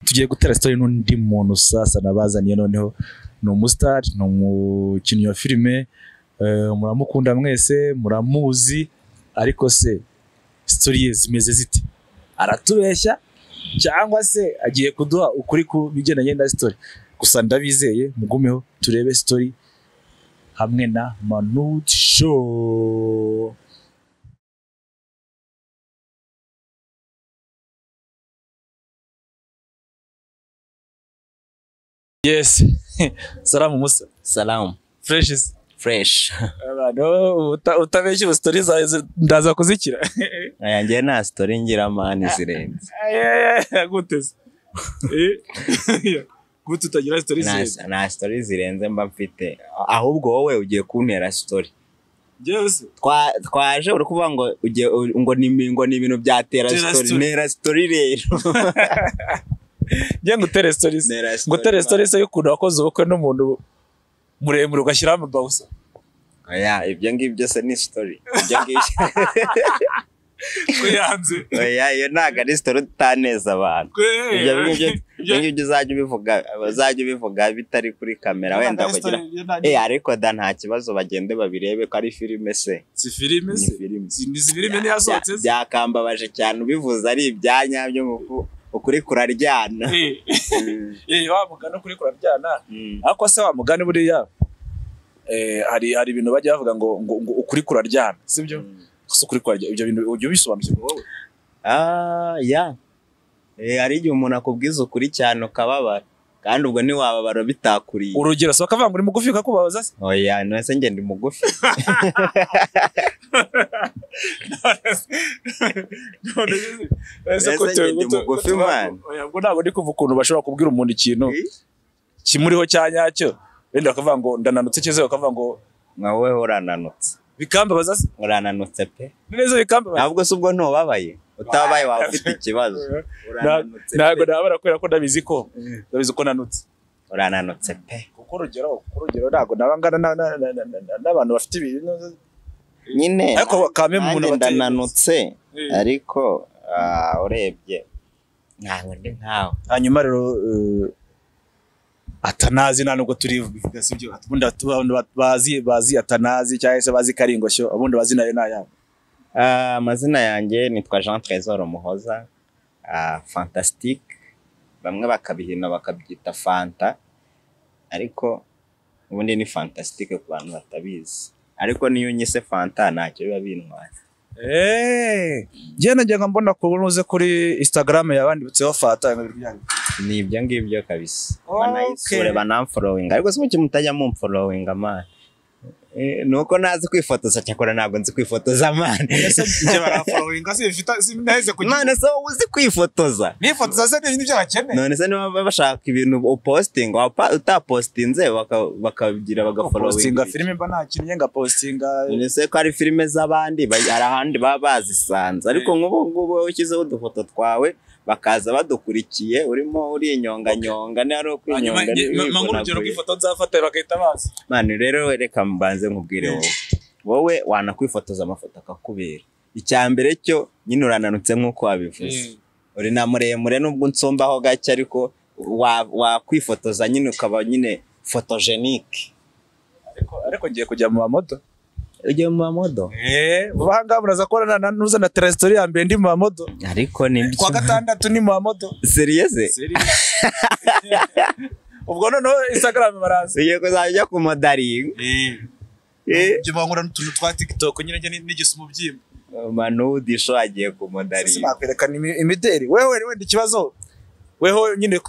tugiye gutera story n'undi muntu sasa nabazaniye noneho ni umustar ni umukinnyi wa filime muramukunda mwese muramuzi ariko se story ye zimeze zite aratubeshya cyangwa se agiye kuduha ukuri ku bigendanye na story gusa ndabizeye mugumeho turebe story hamwe na Manud Show. Yes. Salamu Musa. Salamu. Fresh. Abantu utabeshye story zawe ndaza kuzikira. Ayangiye nta story ngira mani zirenze. Guteze. Gute utagira story zirenze? Nta story zirenze mba mfite. Ahubwo wowe ugiye kuntera story. Yes. Twaje uri kuvuga ngo ugiye ngo ni ibintu byatera story. Nera story rero. Ngiye ngutere stories. Ngutere stories yo kuntu wakoze ubukwe n'umuntu muremure ugashyira amabawusa. Oya, ibyo ngibyo se ni story. Ibyo ngibyo. Kuyanze. Oya, iyo ntago ari story utaneza abantu. Ibyo ngibyo uzajya ubivuga bitari kuri kamera wenda kugira. Ariko da nta kibazo bagende babirebe ko ari filime se. Si filime se. Ni filime ni yasohotse. Byakambabaje cyane ubivuza ari ibyanyabyo mu ukuri kuraryana. Wa mugani ukuri kuraryana. Ariko se wa mugani buriya hari ibintu bajya bavuga ngo ukuri kuraryana, sibyo? Gusa ukuri kuraryana ibyo bintu ujye bisobanukirwa wowe. Ya. Ari igihe umuntu akubwiza ukuri cyane ukababara. Kandi ubwo ntiwababara bitakuriye. Urugero so akavuga ngo uri mugufi kakubabaza se? Oya, nese nge ndi mugufi. Ese ko mugufi man. Oya, ubwo ntabwo ndi kuvuga ukuntu bashobora kubwira umuntu ikintu kimuriho cyanyacyo. Wenda bakavuga ngo ndananutse cyeze bakavuga ngo nkawe urananutse. Bikambabaza se? Urananutse pe. Neza bikambabaza. Ntabwo se ubwo ntubabaye. Utabaye waba ufite ikibazo. Ntabwo nabara kwera ko ndabizi ko nanutse. Urananutse pe. Kuko urugero ntabwo nabangana n'abantu bafite ibintu nyine. Ariko kame mu muntu ndananutse ariko urebye ntabwo ndi nkawe. Hanyuma rero atanazi nubwo turi bivuga sibyo abundi bazi atanazi cyangwa se bazi karingosho abundi bazi nayo nayabo. Amazina yanjye nitwa Jean Trésor Muhoza. Fantastique bamwe bakabihina bakabyita Fanta ariko ubundi ni Fantastique ku bantu batabizi ariko niyo nyise Fanta ntacyo biba bintwaye. Njye najyaga mbona kunuze kuri Instagram yabanditseho Fanta ni ibyo ngibyo kabisa. Banayisure banamfollowing ariko se muke mutajya mumfollowing man. Nuko nazi kwifotoza cyakora ntabwo nzi kwifotoza man. Ese barafollowing se bifita sinaheze kugira. None se uzi kwifotoza? Nifotoza se n'ibintu by'abakene. None se niba bashaka ibintu posting utapostinze bakagira bagafollowing. Postinga filime mba nta kintu nga postinga. None se ko ari filime z'abandi arahandi baba bazisanze ariko nk'ubu ukizeho udufoto twawe bakaza badukurikiye urimo uri inyonganyonga ni ari ukwinyonga n'urugero rw'ifoto nzafata bakahita bazi. Mani rero reka mbanze nkubwire wowe wanakwifotoza amafoto akakubera. Icyambere cyo nyine urananutse nk'uko wabivuze. Uri na muremure nubwo nsombaho gake ariko wakwifotoza nyine ukaba nyine photogenique. Ariko ngiye kujya mu mamodo. Ugiye mu mamodo? Banga muraza korana nuza na trajectory ya mbe ndi mu mamodo. Ariko ni kwa gatandatu ni mu mamodo. Serious? Ubwo none Instagram baraza. Ugiye kuzajya ku modeling. Byo bangura n'utuntu twa TikTok nyine n'igisumu byimba. Manud Show agiye ku modeling. Sima kwerekana imideri. Wewe wenda ikibazo. Weho nyine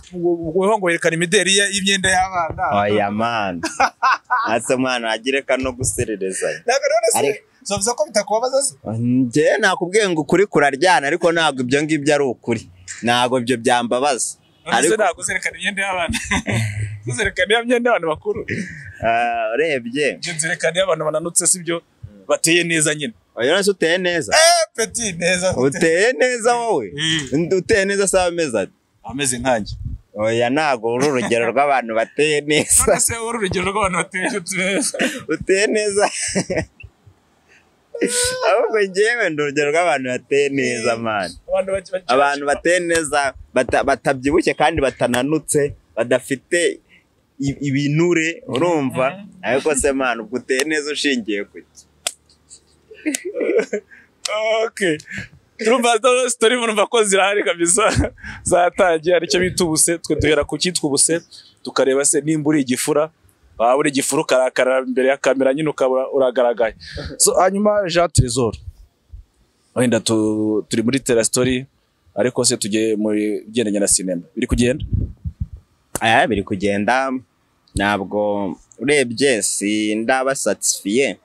weho ngo yerekana imideri y'imyenda y'abana. Oya man. Asa mwana agireka no guserereza. Ariko sovuze ko bitakubabaza se? Nje nakubwiye ngo kuri kuraryana ariko ntabwo ibyo ngibyo ari ukuri. Ntabwo byo byambabaza. Ariko ntabwo zerekana imyenda y'abana. Zerekana imyenda y'abantu bakuru. Urebye. Zerekana y'abantu bananutse sibyo bateye neza nyine. Oya nase uteye neza. Petit neza. Uteye neza wowe. Uteye neza sawa meza. Ameze nkanjye. Oya ntago uru rugero rw'abantu bateye neza. Nase uru rugero rw'abantu bateye neza. Uteye neza. ahubwo njyewe ndurugero rw'abantu bateye neza man, abantu bateye neza batabyibushye kandi batananutse badafite ibinure urumva, ariko se man ubwo uteye neza ushingiye kuki? Okay, turumva story murumva ko zirahari kabisa zatangiye, aricyo bita ubuse. Twe duhera ku cyitwa ubuse tukareba se nimba uri igifura, waba uri igifura ukarakara imbere ya kamera nyine ukaba uragaragaye. So hanyuma Jean Trésor, wenda turi muri Tera Story, ariko se tugiye mu bigendanye na cinema, biri kugenda? Aya biri kugenda, ntabwo urebye si ndaba satisfiye,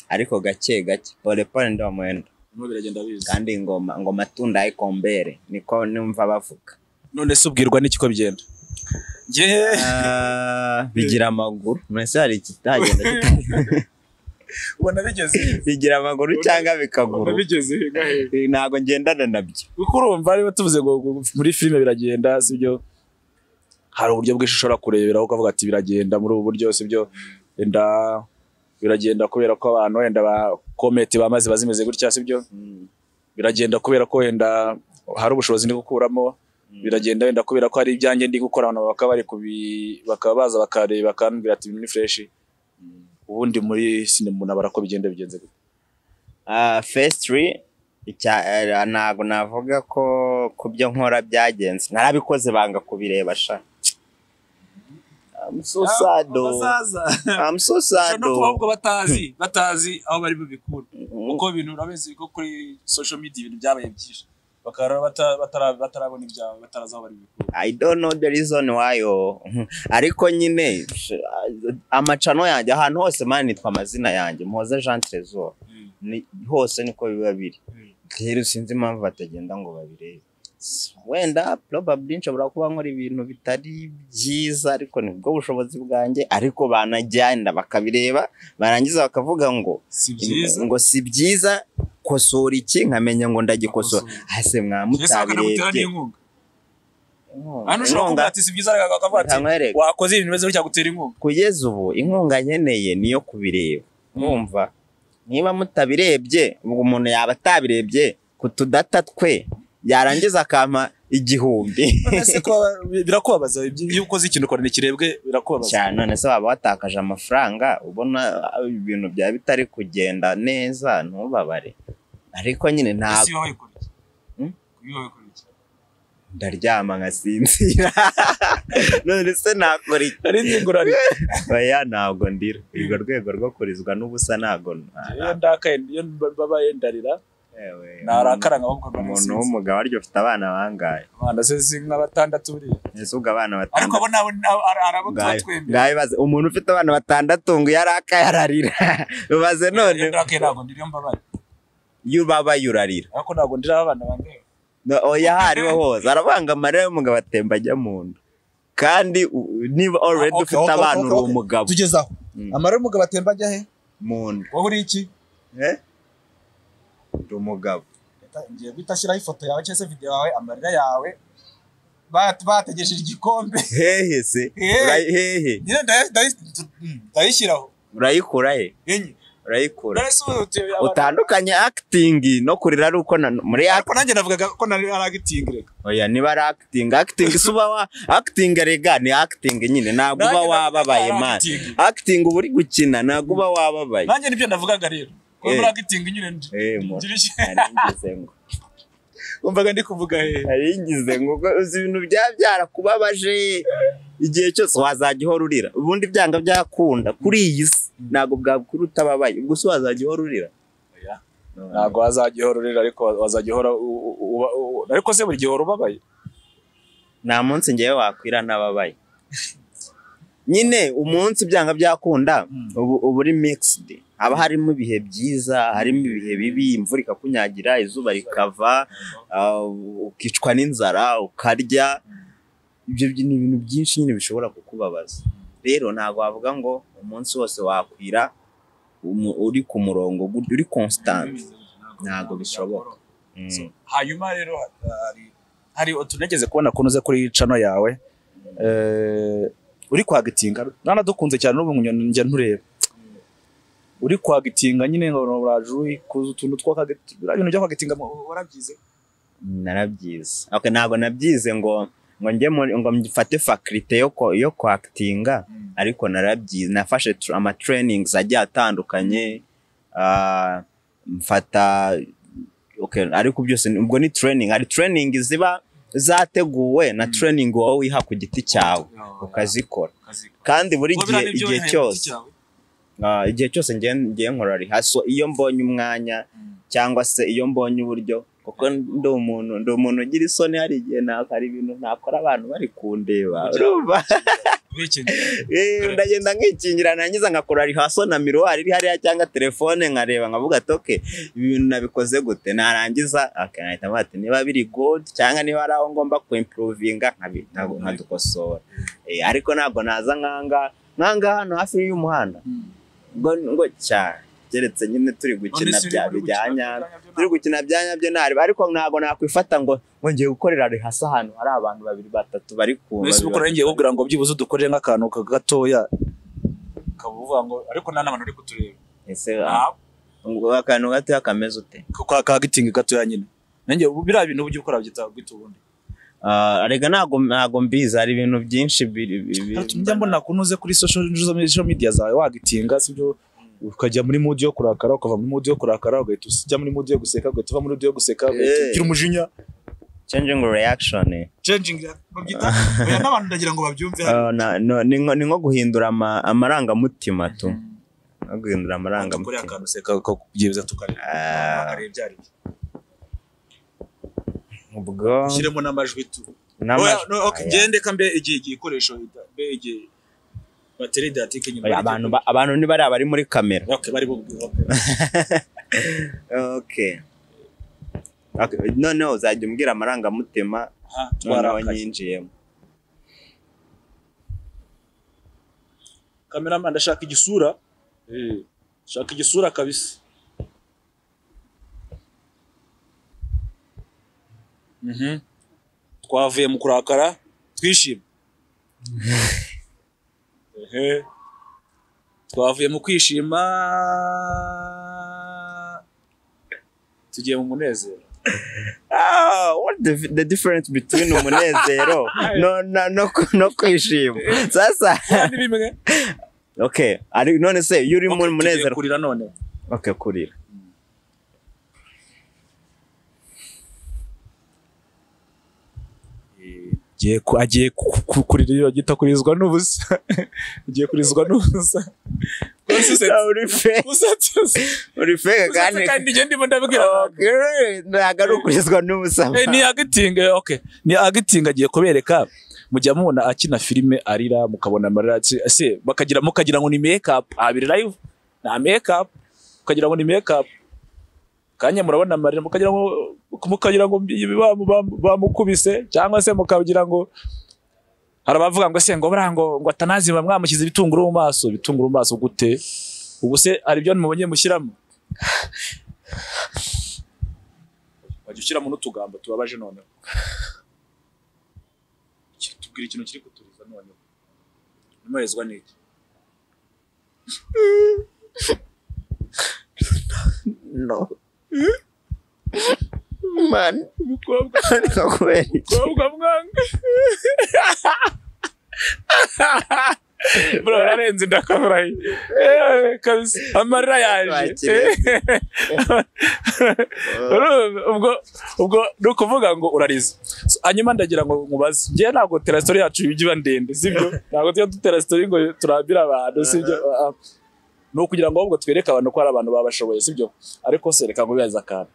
ariko gake gake pole pole ndo mwendo biragenda biza, kandi ngoma tunda ikombere niko numva bavuga. None se ubwirwa n'iki ko bigenda? Bigira amaguru, mwese hari kitagenda ubona bigeze bigira amaguru cyangwa bikaguru, bigeze gahe ntago ngendana nabyo. Uko urumva ariba tuvuze ngo muri filime biragenda, sibyo? Hari uburyo bwinshi ushobora kurebera ukavuga ati biragenda muri ubu buryo, sibyo? Enda biragenda kubera ko abantu wenda ba comment bamaze bazimeze gutya, sibyo? Biragenda kubera ko wenda hari ubushobozi ndi gukuramo, biragenda wenda kubera ko hari ibyanjye ndi gukora, abantu bakaba baza bakareba bakambwira ati ni fresh. Ubundi muri cinema nabara ko bigenda bigenze gute? First 3 ntago navuga ko kubyo nkora byagenze, narabikoze banga kubireba sha. I'm so sad. No kubwo batazi aho bari bubikura. Uko ibintu urabeze ko kuri social media ibintu byabaye byinshi. Bakara batarabona ibyawe, bataraza aho bari bubikura. I don't know the reason why. Ariko nyine amacano yanjye ahantu hose man nitwa amazina yanjye Muhoza Jean Trésor. Ni hose niko biba biri. Rero sinzi impamvu batagenda ngo babirebe. Wenda probably nshobora kuba nkora ibintu bitari byiza, ariko nibwo bushobozi bwanjye, ariko banajyanda bakabireba barangiza bakavuga ngo si byiza, kosora iki, nkamenya ngo ndagikosora. Hase mwamutabirebye hano ushobora ati si byiza, akavuga ati wakoze ibintu bimeze gutya gutera inkunga. Kugeza ubu inkunga nkeneye niyo kubireba, mwumva niba mutabirebye ubwo umuntu yaba atabirebye kutudata twe yarangiza akampa 1000. None ko birakubabaza iyo ukoze ikintu ukora nikirebwe, birakubabaza cyane. None se waba watakaje amafaranga, ubona ibintu bya bitari kugenda neza, ntubabare. Ariko nyine ntabwo ndaryama ngasinzira. None se nakora iki? Ari nzingurari oya ntabwo ndira. Irwo rwego rwo kurizwa n'ubusa ntago ndakaye, iyo babaye ndarira narakara nk'ubwo umuntu w'umugabo aryo ufite abana bangaye? Abana se sinka 6 buri. Ese ubwo abana 6? Ariko abo nabo arabo twatwembe. Gaye baze umuntu ufite abana 6 ngo yarakaye ararira. Ubaze none ndakaye ntago ndiriyo mbabaye. Iyo babaye urarira. Ariko ntago ndira abana bangaye. Oya hariho hose arabanga amarira y'umugabo atemba ajya mu nda. Kandi niba already ufite abantu uri umugabo. Tugezaho amarira y'umugabo atemba ajya he? Mu nda. Wowe uri iki? Umugabo ngiye gutashyiraho ifoto yawe cyangwa se video yawe, amarira yawe bategejeje igikombe. Hehe se hehe ndayishyiraho. Urayikura he? Urayikura. Utandukanye acting no kurira ari uko muri ariko nanjye navugaga ko nari acting reka. Oya niba ari acting suba wa acting rega ni acting nyine, ntabwo uba wababaye man. Acting uba uri gukina ntabwo uba wababaye. Nanjye nibyo navugaga rero. Ko muri acting nyine ngize ngo umvaga ndi kuvuga ari ngize ngo uzi ibintu byarakubabaje igihe cyose wazajya uhora urira. Ubundi byanga byakunda kuri iyi si ntabwo bwakuri utababaye, ubwo se wazajya uhora urira? Ntabwo wazajya uhora urira, ariko wazajya uhora ariko se buri gihe uhora ubabaye. Nta munsi ngewe wakwira nababaye. Nyine umunsi byanga byakunda ubu uri mixed. Haba harimo ibihe byiza, harimo ibihe bibi, imvura ikakunyagira, izuba rikava, ukicwa n'inzara, ukarya. Ibyo ni ibintu byinshi nyine bishobora kukubabaza. Rero ntago wavuga ngo umunsi wose wakwira uri ku murongo uri constant, ntago bishoboka. Hanyuma rero hari utunegeze kubona kunoze kuri channel yawe uri kwagitinga nanadukunze cyane n'ubu njya ntureba. uri kwagitinga nyine ngo uraje kuza utuntu tw'akagitinga ibintu byo kwagitinga warabyize narabyize okay ntago nabyize ngo njye ngo mfate faculty yo kwagitinga ariko narabyize nafashe ama trainings agiye atandukanye mfata okay ariko byose ubwo ni training ari training ziba zateguwe na training wowe wiha ku giti cyawe ukazikora kandi buri igihe cyose ngiye nkora rehearsal iyo mbonye umwanya cyangwa se iyo mbonye uburyo kuko ndi umuntu ugira isoni hari igihe hari ibintu ntakora abantu bari kundeba urumva ndagenda nkikingira nangiza ngakora rehearsal na miroir iri hariya cyangwa telefone nkareba nkavuga toke ibintu nabikoze gute narangiza akanahita bati niba biri good cyangwa niba ari aho ngomba ku improvinga nkadukosora ariko ntabwo naza nkanga hano hafi y'umuhanda ngo cyane keretse nyine turi gukina byanyabyo nari ariko ntago nakwifata ngo ngiye gukorera rehearsal hano hari abantu 2-3 bari kumva wese ukora ngiye kugira ngo byibuze dukorere nk'akantu gatoya kavuga ngo ariko nta nabantu uri kutureba ese ngo akantu gatoya kameze ute ka gitinga gatoya nyine nanjye bira bintu ujye ukora byita ubundi arega ntago mbiza hari ibintu byinshi njya mbona kunuze kuri social media zawe wagitinga sibyo ukajya muri mood yo kurakara ukava muri mood yo kurakara ugahita ujya muri mood yo guseka ugahita uva muri mood yo guseka ugira umujinya changing reaction babyita n'abantu ndagira ngo babyumve ni nko guhindura amarangamutima tu no guhindura amarangamutima kuri akantu useka kubyibza tukareba byari ubwo shiremo n'amajwi tu okay gende kambe igihe gikoresho igihe bateri datike nyuma abantu ni bari muri kamera okay bari okay no uzajya umbwira amarangamutima nyinjiyemo cameraman ndashaka igisura shaka igisura kabisa twavuye mu kurakara twishima twavuye mu kwishima tugiye mu munezero what the difference between umunezero no kwishima sasa okay ari none se yuri mu munezero kurira none okay kurira agiye kurira iyo gita kurizwa n'ubusa agiye kurizwa n'ubusa uri fake kandi je ndimo ndabwira ntago kurizwa n'ubusa ni agitinga okay ni agitinga agiye kubereka mujya mubona akina filime arira mukabona amarira se mukagira ngo ni make up abiri live na make up ukagira ngo ni make up kanya murabona amarira mukagira ngo bamukubise cyangwa se mukagira ngo harabavuga ngo se ngo barango ngo atanazi bamwamukiza ibitunguru mu maso gute ubu se ari byo mubonye mushyiramo wajya ushyiramo n'utugambo tubabaje none tubwira ikintu kiri kuturiza none nimurezwa n'iki no man umukobwa mwanga bro rarenze ndakaburayi kabisa amarira yaje ubwo nukuvuga ngo urariza hanyuma ndagira ngo nkubaze ngiye ntago tera story yacu ibigiba ndende sibyo ntago tujya dutera story ngo turabira abantu sibyo no kugira ngo ahubwo twereke abantu ko ari abantu babashoboye sibyo ariko se reka ngo bibaza akana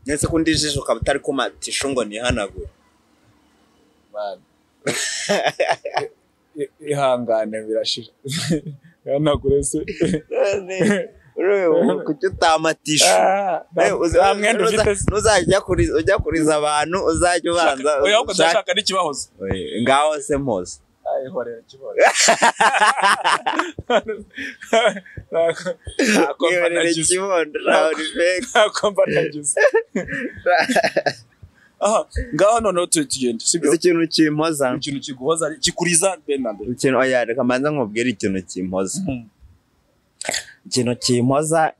nese kundijije ukabutari ko matisho ngo nihanagure ihangane birashira yanagure se kucyutamatisha ujya kuriza abantu uzajya ubanza oya uko ndashaka n'ikibahoza ngaho se mpoze horera kibaho ngaho noneho tugende sibyo ikintu kimpoza ikintu kiguhoza kikuriza benande ikintu oya reka manza nkubwire ikintu kimpoza ikintu kimpoza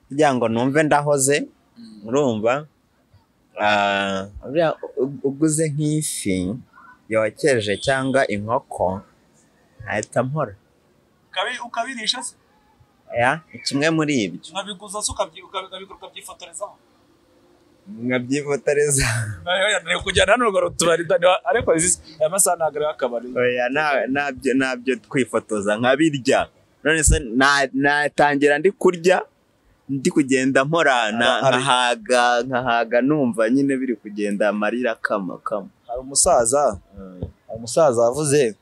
kugira ngo numve ndahoze urumva uguze nk'ifi yokeje cyangwa inkoko ahita mpora ukabirisha se kimwe muri ibyo nkabiguza se ukabyifotorezaho nkabyifotoreza kujyana hano urwo tubari ariko aya masaha ntabwo ari akabari nabyo twifotoza nkabirya none se natangira ndi kurya ndi kugenda mpora nkahaga numva nyine biri kugenda amarira kama hari umusaza wavuze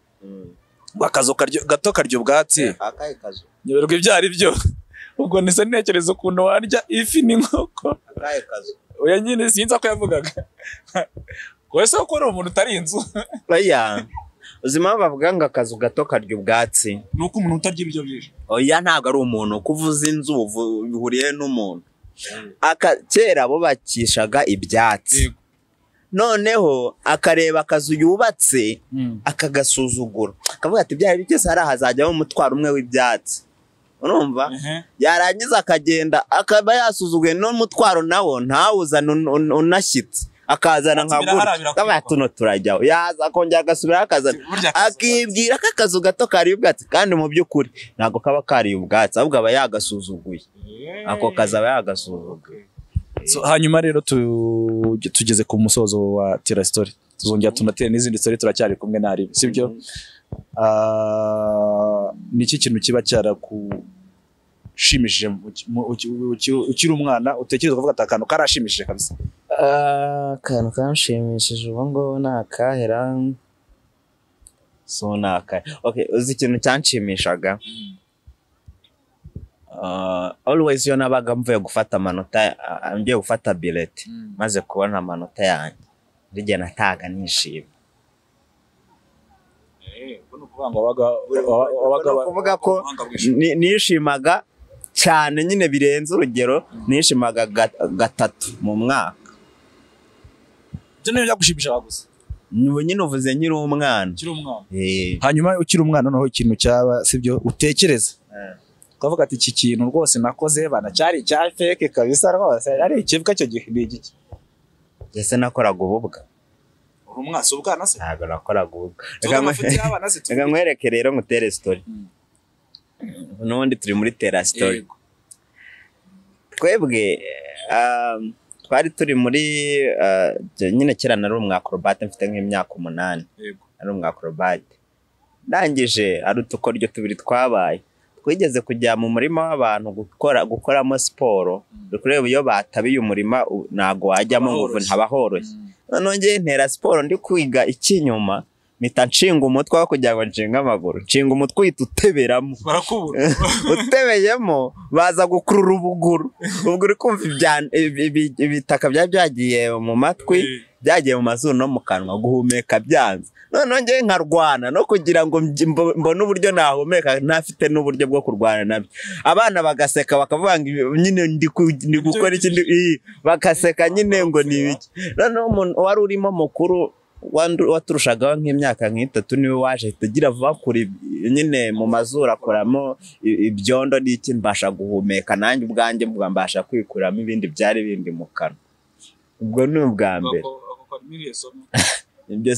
ngo akazu gato karya ubwatsi akahe kazu nyoberwa ibyo ari byo ubwo nise ntekereza ukuntu warya ifi n'inkoko akahe kazu oya nyine sinzi ko yavugaga wese ko ari umuntu utari inzu oya uzima bavuga ngo akazu gato karya ubwatsi nuko umuntu utarya ibyo byinshi oya ntabwo ari umuntu kuvuza inzu bihuriye n'umuntu kera bo bakishaga ibyatsi noneho akareba akazu yubatse akagasuzugura akavuga ati byari bigeze hari ahazajyaho umutwaro umwe w'ibyatsi urumva yarangiza akagenda akaba yasuzuguye n'umutwaro nawo ntawuzana unashyitse akazana nka gutya kaba tuno turajyaho yaza akongera agasubira akazana akibwira ko akazu gato kari ubwatsi kandi mu by'ukuri ntabwo kaba kari ubwatsi ahubwo aba yagasuzuguye ako kazi aba yagasuzuguye. Hanyuma rero tugeze ku musozo wa Tera Story tuzongera tunatere n'izindi story turacyari kumwe nari sibyo niki kintu kiba cyarakushimishije ukiri umwana utekereza kuvuga akantu karashimishije kabisa akantu kanshimishije ubu ngo nakahera so okay uzi ikintu cyanshimishaga always yo nabaga mvuye gufata amanota ngiye gufata billet maze kubona amanota yanjye rige nataga nishimye kuvuga ko nishimaga cyane nyine birenze urugero nishimaga gatatu mu mwaka byo niyo byagushimisha gusa niwe nyine uvuze nkiri umwana hanyuma ukiri umwana noneho ikintu cyaba sibyo utekereza kavuga ati iki kintu rwose nakoze banacyari cya fake kabisa rwose ari ikivuga cyo gihe n'igiki ese nakoraga ububwa umwasi ubwana se ntabwo nakoraga ububwa reka nkwereke rero ngutere story n'ubundi turi muri Tera Story twebwe twari turi muri nyine kera nari umwacrobat mfite nk'imyaka 8 ari umwacrobat ndangije ari utukoryo tubiri twabaye twigeze kujya mu murima w'abantu gukoramo siporo kureba iyo batabiye umurima ntago wajyamo ngo ntabahoroshye none ntera siporo ndi kwiga ikinyuma mpita nshinga umutwe wo kugira ngo nshinga amaguru nshinga umutwe uhita uteberamo barakubura utebeyemo baza gukurura ubuguru ubwo uri kumva ibitaka byagiye mu matwi byagiye mu mazuru no mu kanwa guhumeka byanze none ngiye nkarwana no kugira ngo mbone uburyo nahumeka ntafite n'uburyo bwo kurwana nabyo abana bagaseka bakavuga ngo nyine ndi gukora ikindi bagaseka nyine ngo ni ibiki none umuntu wari urimo mukuru waturushagaho nk'imyaka nk'itatu niwe waje tugira vuba kuri nyine mu mazuru akoramo ibyondo n'iki mbasha guhumeka nanjye ubwanjye mbasha kwikuramo ibindi byari bindi mu kanwa ubwo ni ubwa mbere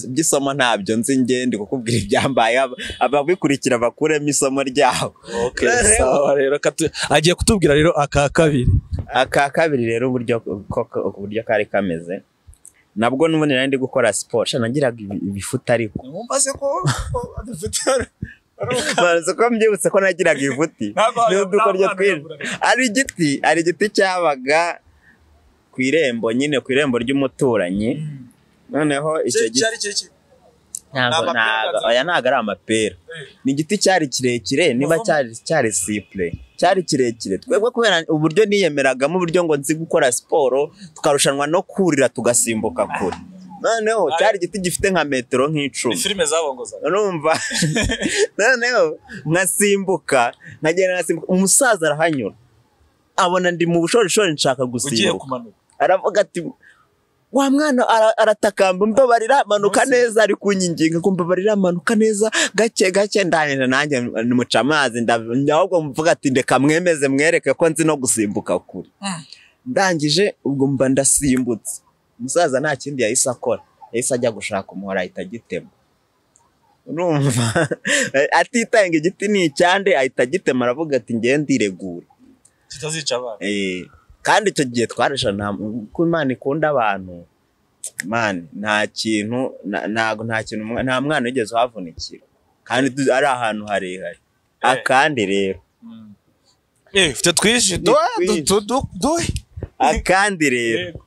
by'isomo ntabyo nzi ngende kukubwira ibyambaye ababikurikira bakuremo isomo ryabo. Sawa rero agiye kutubwira rero aka kabiri rero uburyo kari kameze nabwo n'ubundi nari ndi gukora sport nagiraga ibifuta ariko numva se ko adufite Bazi ko mbyibutse ko nagiraga ivuti n'udukoryo twinshi ari igiti cyabaga ku irembo nyine ku irembo ry'umuturanyi noneho icyo giti ntabwo ari amapera ni igiti cyari kirekire niba cyari cyple cyari kirekire twebwe kubera uburyo niyemeragamo uburyo ngo nzi gukora siporo tukarushanwa no kurira tugasimbuka kure noneho cyari igiti gifite nka metero nk'icumi filime zabongoza urumva noneho nkasimbuka umusaza arahanyura abona ndi mu bushorishori nshaka gusimbuka aravuga ati wa mwana aratakamba mbabarira manuka neza ari kunyinginga ko mbabarira manuka neza gake ndangije nanjye muca amazi ndahubwo mvuga ati ndeka mwemeze mwereke ko nzi no gusimbuka kure ndangije ubwo mba ndasimbutse umusaza nta kindi yahise akora yahise ajya gushaka umuhora ahita agitema urumva atitanga igiti ni icyande ahita agitema aravuga ati ngiye ndiregura kitazica abana kandi icyo gihe twarashana ko Imana ikunda abantu man nta kintu nta mwana wigeze uhavunikira kandi ari ahantu harehare akandi rero ufite twishi akandi rero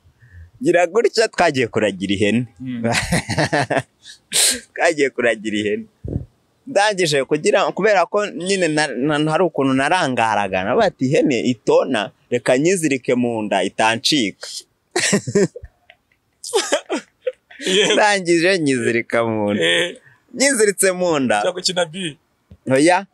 gira gutya twagiye kuragira ihene ndangije kubera ko nyine hari ukuntu narangaraga bati ihene itona reka nyizirike mu nda itancika ndangije nyizirika mu nda nyiziritse mu nda oya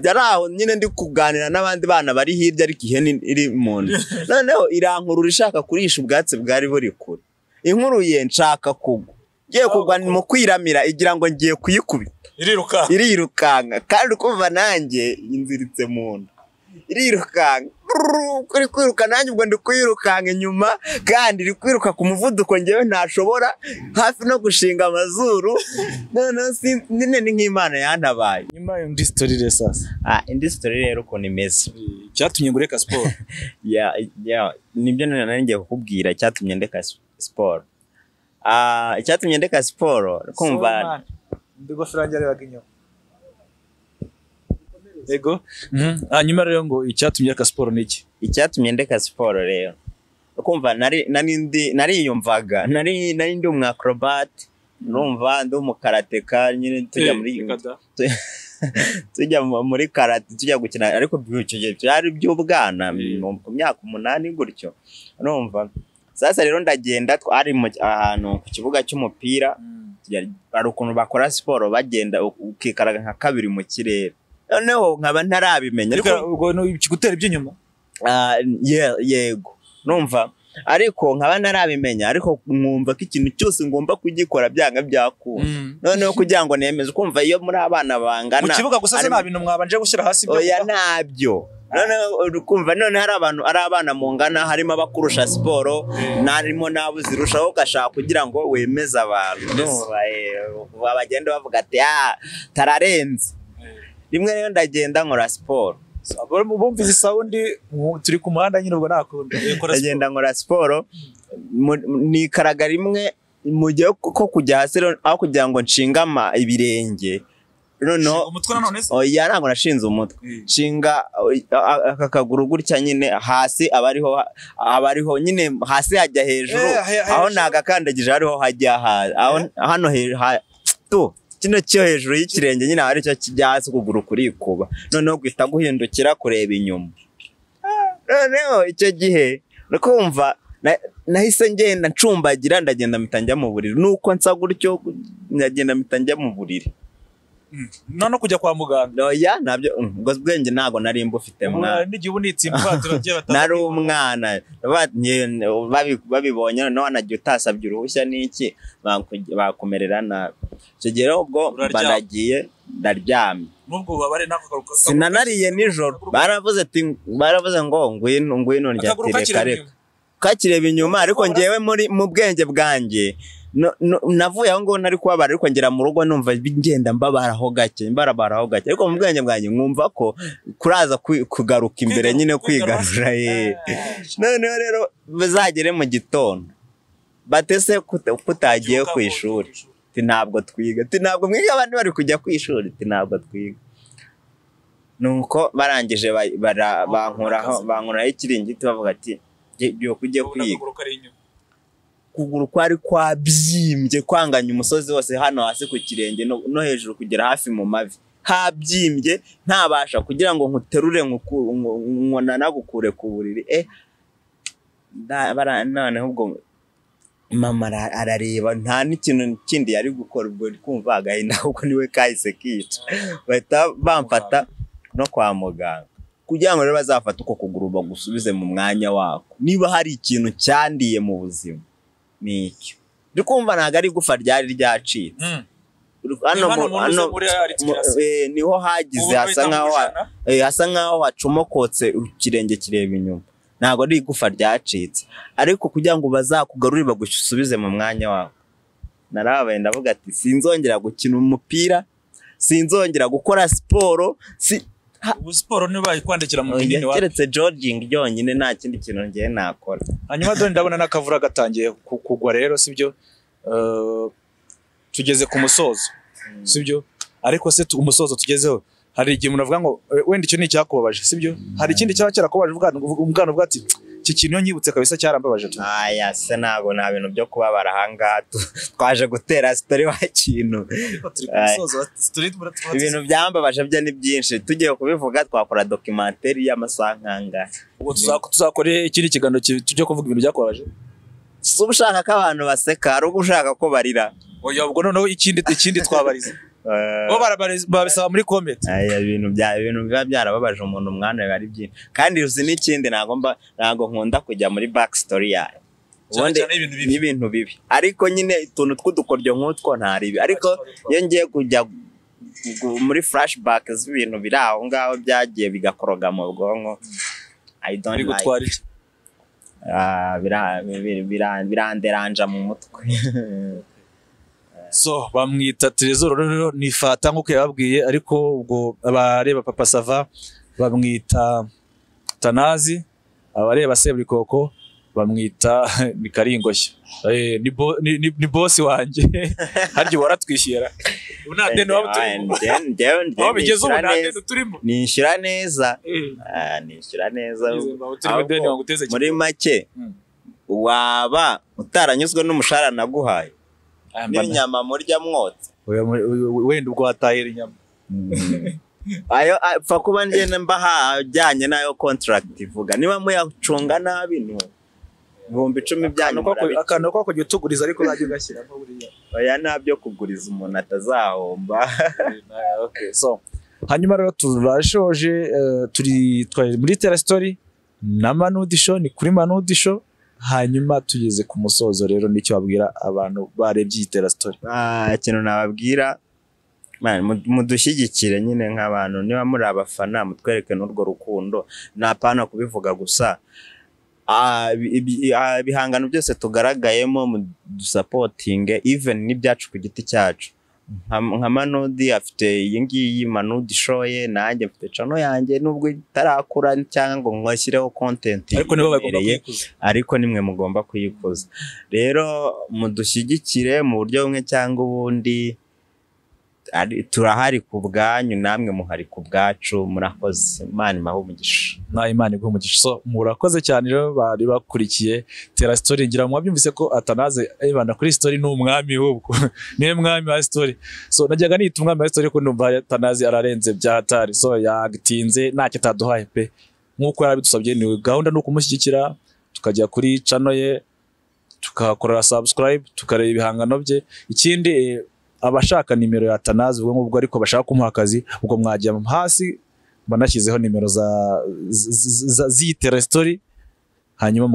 naraho nyine ndi kuganira n'abandi bana bari hirya ariko ihene iri mu nda noneho irankurura ishaka kurisha ubwatsi bwari buri kure inkuruye nshaka kugwa ngiye kugwa mu kwiramira igira ngo ngiye kuyikubita irirukanka kandi ukumva nanjye inziritse mu nda irirukanka kuri kwiruka nanjye ubwo ndi kwirukanka inyuma kandi iri kwiruka ku muvuduko ngewe ntashobora hafi no gushinga amazuru noneho nyine ni nk'Imana yantabaye nyuma indi story rero sasa indi story rero ukuntu imeze cyatumye ngureka siporo nibyo nari ngiye kukubwira cyatumye ndeka siporo icyatumye ndeka siporo kumva ndigofero yanjye arebaga inyuma yego hanyuma rero ngo icyatumye ndeka siporo niki icyatumye ndeka siporo rero kumva nariyumvaga nari ndi umwacrobat urumva ndi umukarateka nyine tujya muri karate tujya gukina ariko icyo gihe byari by'ubwana mu myaka 8 gutyo urumva sasa rero ndagenda twari ahantu ku kibuga cy'umupira hari ukuntu bakora siporo bagenda ukikaraga nka kabiri mu kirere noneho nkaba ntarabimenya ariko ikigutera iby'inyuma yego numva ariko nkaba narabimenya ariko mwumva ko ikintu cyose ngomba kugikora byanga byakunda noneho kugira ngo nemeze kumva iyo muri abana bangana mu kibuga gusa nta bintu mwabanje gushyira hasi byo oya nabyo kumva none hari abana mungana harimo abakurusha siporo narimo nabo zirushaho gashaka kugira ngo wemeze abantu bagenda bavuga ati tararenze rimwe rero ndagenda nkora siporo bumvise sound turi ku muhanda nyine ubwo nakunda ndagenda nkora siporo nikaraga rimwe mu gihe ko kujya hasi aho kugira ngo nshingama ibirenge noneho umutwe nanone se oya ntabwo nashinze umutwe nshinga akakaguru gutya nyine hasi abariho nyine hasi hajya hejuru aho nagakandagije hariho hajya hano kino cyo hejuru y'ikirenge nyine hari cyo kijya hasi ukuguru kurikuba noneho guhita guhindukira kureba inyuma noneho icyo gihe nakumva nahise ngenda ncumbagira ndagenda mpita mu buriri nuko nsa gutyo ndagenda mpita mu buriri none kujya kwa muganga oya nabyo ngo bwenge nago nari mbufite mwana n'igihe unitsimba turagiye batatu nari umwana babibonye no wanagiye utasabye uruhushya niki bakumerera nabi cyo gihe ubwo banagiye ndaryamye nubwo babare nako sinanariye nijoro baravuze ngo ngwino ndyatereka reka kakireba inyuma ariko ngewe mu bwenge bwanjye navuye aho ngo nari kubabara ariko ngera mu rugo numva bigenda mbabaraho gake ariko mu bwenge bwanjye nkumva ko kuraza kugaruka imbere nyine kwigarura noneho rero bazagere mu gitondo batese kutagiye ku ishuri ntabwo twiga ntabwo mwiga abandi bari kujya ku ishuri ntabwo twiga nuko barangije bankuraho ikiringiti bavuga ati giye kujya kwiga kuguru kwari kwabyimbye kwanganya umusozi wose hano hasi ku kirenge no hejuru kugera hafi mu mavi habyimbye ntabasha kugira ngo nkuterure nkona nagukure ku buriri noneho ubwo mama arareba nta n'ikintu kindi yari gukora ubwo kumva agahinda ahubwo niwe kahise kica bahita bamfata no kwa muganga kugira ngo rero bazafata uko kuguru bagusubize mu mwanya wako niba hari ikintu cyandiye mu buzima nicyo ndi kumva ntago ari igufa ryari ryacitse niho hagize hasa nkaho hacomokotse ikirenge kireba inyuma ntago ari igufa ryacitse ariko kugira ngo bazakugarurire bagusubize mu mwanya wawe narabaye ndavuga ati sinzongera gukina umupira sinzongera gukora siporo ubu siporo niba ikwandikira mu binini wawe keretse jogging ryonyine nta kindi kintu ngiye nakora hanyuma dore ndabona n'akavura gatangiye kugwa rero sibyo tugeze ku musozo sibyo ariko se umusozo tugezeho hari igihe umuntu avuga ngo wenda icyo ni cyakubabaje sibyo hari ikindi cyaba cyarakubabaje umwana uvuga ati iki kintu nyibutse kabisa cyarambabaje aya se ntago nta bintu byo kubabara ahangaha twaje gutera story wa kintu ibintu byambabaje byo ni byinshi tugiye kubivuga twakora documentaire y'amasaha nkanga ubwo tuzakora ikindi kiganiro tujye kuvuga ibintu byakubabaje si ushaka ko abantu baseka ari ushaka ko barira oya ubwo noneho ikindi twabariza bo babisaba muri comment aya ibintu biba byarababaje umuntu umwana biba ari byinshi kandi uzi n'ikindi ntago nkunda kujya muri back story yayo ubundi n'ibintu bibi ariko nyine utuntu tw'udukoryo nk'utwo ntaribi ariko iyo ngiye kujya muri flashback z'ibintu biri aho ngaho byagiye bigakoroga mu bwonko I don't like biranderanja mu mutwe so bamwita Trezor rero nifata nkuko yababwiye ariko ubwo abareba Papa Sava bamwita Tanazi abareba Seburikoko bamwita Nikaringoshya ni boss wanje haryo waratwishyira unade no wabigeze unade turimo nishyura neza muri make waba utaranyuzwe n'umushahara naguhaye n'inyama murya mwotse wenda ubwo watahira inyama ayo apfa kuba ngene mbahajyanye nayo contract ivuga niba muyacunga nabi no 10,000 byanyu akantu ko kujya utuguriza ariko uzajya ugashyiramo buriya oya nabyo kuguriza umuntu atazahomba okay so hanyuma rero turashoje turi muri Tera Story na Manudi Show ni kuri Manudi Show hanyuma tugeze ku musozo rero nicyo babwira abantu barebye Tera Story ikintu nababwira mudushyigikire nyine nk'abantu niba muri abafana mutwereke n'urwo rukundo napana kubivuga gusa ibihangano byose tugaragayemo dusapotinge even n'ibyacu ku giti cyacu nka Manudi afite iyi ngiyi Manudi Show ye nanjye mfite channel yanjye nubwo itarakura cyangwa ngo nkashyireho content ariko nimwe mugomba kuyikuza rero mudushyigikire mu buryo bumwe cyangwa ubundi turahari ku bwanyu namwe muhari ku bwacu murakoze Imana imahe umugisha Imana iguhe umugisha so murakoze cyane rero bari bakurikiye Tera Story ngira mwabyumvise ko Atanaze ayibanda kuri story n'umwami hubwo niwe mwami wa story so najyaga nita umwami wa story ko numva Atanaze ararenze byahatari so yagitinze ntacyo taduhaye pe nkuko yarabidusabye ni gahunda no kumushyigikira tukajya kuri channel ye tukakora subscribe tukareba ibihangano bye ikindi abashaka nimero ya Atanaze ubwo ngubwo ariko bashaka kumuha akazi ubwo mwajya hasi banashyizeho nimero za Tera Story hanyuma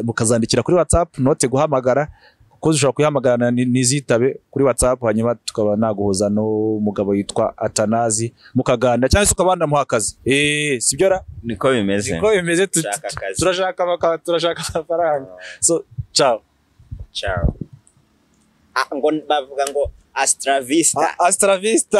mukazandikira kuri WhatsApp note guhamagara kuko ushobora kuyihamagara nizitabe kuri WhatsApp hanyuma tukaba naguhuza no mugabo yitwa Atanaze mukaganda cyangwa se ukabanda muha akazi sibyo ra niko bimeze turashaka amafaranga so ciao ngo bavuga ngo Astra Vista. Astra Vista.